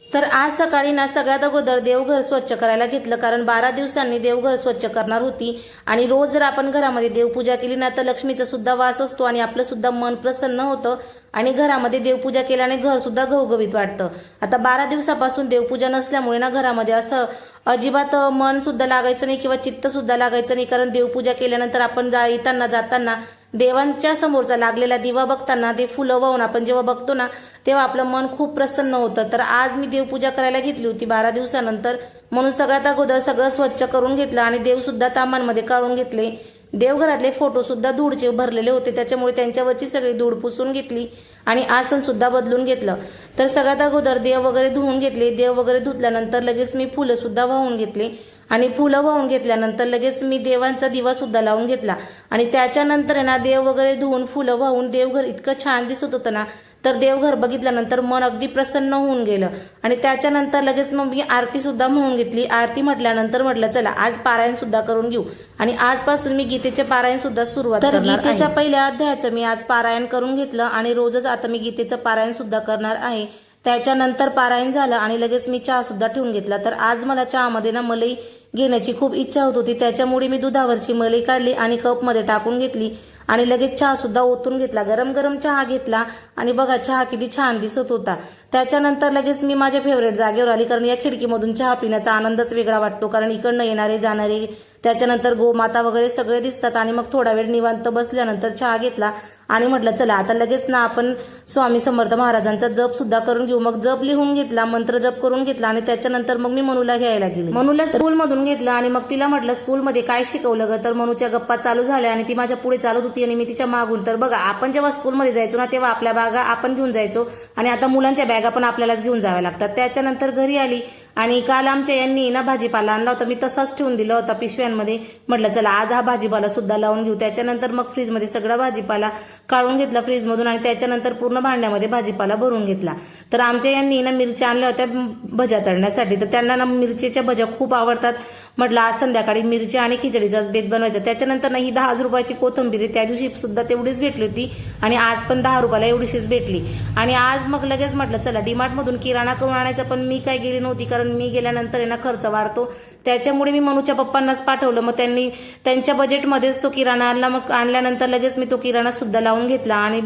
तर आज सकाळी ना सगळ्यात अगोदर देवघर स्वच्छ करायला घेतलं, कारण 12 दिवसांनी देवघर स्वच्छ करणार होती. आणि रोज जर आपण घरामध्ये देवपूजा केली ना तर लक्ष्मीचा सुद्धा वास असतो आणि आपलं सुद्धा मन प्रसन्न होतं आणि घरामध्ये देवपूजा केल्याने घर सुद्धा घवघवीत वाटतं. आता 12 दिवसापासून देवपूजा नसल्यामुळे ना घरामध्ये असं अजिबात मन सुद्धा लागायचं नाही किंवा चित्त सुद्धा लागायचं नाही, कारण देवपूजा केल्यानंतर आपण येताना जाताना देवांच्या समोरचा लागलेला दिवा बघताना ते फुलं वाहून आपण जेव्हा बघतो ना तेव्हा आपलं मन खूप प्रसन्न होतं. तर आज मी देवपूजा करायला घेतली होती 12 दिवसानंतर, म्हणून सगळ्यात अगोदर सगळं स्वच्छ करून घेतलं आणि देव सुद्धा तामांमध्ये काढून घेतले. देवघरातले फोटो सुद्धा धूळचे भरलेले होते, त्याच्यामुळे त्यांच्यावरची सगळी धूळ पुसून घेतली आणि आसन सुद्धा बदलून घेतलं. तर सगळ्यात अगोदर देव वगैरे धुवून घेतले. देव वगैरे धुतल्यानंतर लगेच मी फुलं सुद्धा वाहून घेतले आणि फुलं वाहून घेतल्यानंतर लगेच मी देवांचा दिवा सुद्धा लावून घेतला. आणि त्याच्यानंतर ना देव वगैरे धुवून फुलं वाहून देवघर इतकं छान दिसत होतं ना, तर देवघर बघितल्यानंतर मन अगदी प्रसन्न होऊन गेलं. आणि त्याच्यानंतर लगेच मग मी आरती सुद्धा म्हणून घेतली. आरती म्हटल्यानंतर म्हटलं चला आज पारायण सुद्धा करून घेऊ आणि आजपासून मी गीतेचे पारायण सुद्धा सुरुवात करणार आहे. गीतेच्या पहिल्या अध्यायाचं मी आज पारायण करून घेतलं आणि रोजच आता मी गीतेचं पारायण सुद्धा करणार आहे. त्याच्यानंतर पारायण झालं आणि लगेच मी चहा सुद्धा ठेवून घेतला. तर आज मला चहामध्ये ना मलाई घेण्याची खूप इच्छा होत होती, त्याच्यामुळे मी दुधावरची मलाई काढली आणि कपमध्ये टाकून घेतली आणि लगेच चहा सुद्धा ओतून घेतला. गरम गरम चहा घेतला आणि बघा चहा किती छान दिसत होता. त्याच्यानंतर लगेच मी माझ्या फेवरेट जागेवर आली, कारण या खिडकीमधून चहा पिण्याचा आनंदच वेगळा वाटतो, कारण इकडनं येणारे जाणारे त्याच्यानंतर गोमाता वगैरे सगळे दिसतात. आणि मग थोडा वेळ निवांत बसल्यानंतर चहा घेतला आणि म्हटलं चला आता लगेच ना आपण स्वामी समर्थ महाराजांचा जप सुद्धा करून घेऊ. मग जप लिहून घेतला, मंत्र जप करून घेतला आणि त्याच्यानंतर मग मी मनूला घ्यायला गेले. मनूला स्कूलमधून घेतलं आणि मग तिला म्हटलं स्कूलमध्ये काय शिकवलं ग, तर मनूच्या गप्पा चालू झाल्या आणि ती माझ्या पुढे चालत होती आणि मी तिच्या मागून. तर बघा आपण जेव्हा स्कूलमध्ये जायचो ना तेव्हा आपल्या बॅगा आपण घेऊन जायचो आणि आता मुलांच्या बॅगा पण आपल्यालाच घेऊन जाव्या लागतात. त्याच्यानंतर घरी आली आणि काल आमच्या यांनी ना भाजीपाला आणला होता, मी तसाच ठेवून दिला होता पिशव्यांमध्ये. म्हटलं चला आज हा भाजीपाला सुद्धा लावून घेऊ. त्याच्यानंतर मग फ्रीजमध्ये सगळा भाजीपाला काढून घेतला फ्रीजमधून आणि त्याच्यानंतर पूर्ण भांड्यामध्ये भाजीपाला भरून घेतला. तर आमच्या यांनी ना मिरच्या आणल्या होत्या भज्या तळण्यासाठी, तर त्यांना ना मिरचीच्या भज्या खूप आवडतात. म्हटलं आज संध्याकाळी मिरची आणि खिचडीचा बेत बनवायचा. त्याच्यानंतर ना ही 10 रुपयाची कोथिंबीर त्या दिवशी सुद्धा तेवढीच भेटली होती आणि आज पण 10 रुपयाला एवढीशीच भेटली. आणि आज मग लगेच म्हटलं चला डीमार्ट मधून किराणा करून आणायचा, पण मी काय गेली नव्हती, कारण मी गेल्यानंतर ना खर्च वाढतो. त्याच्यामुळे मी मनूच्या पप्पांनाच पाठवलं. मग त्यांनी त्यांच्या बजेटमध्येच तो किराणा आणला. मग आणल्यानंतर लगेच मी तो किराणा सुद्धा लावून घेतला आणि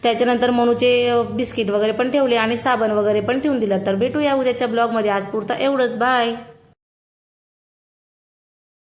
त्याच्यानंतर मनूचे बिस्किट वगैरे पण ठेवले आणि साबण वगैरे पण ठेवून दिला. तर भेटूया उद्याच्या ब्लॉगमध्ये. आज पुरता एवढंच, बाय.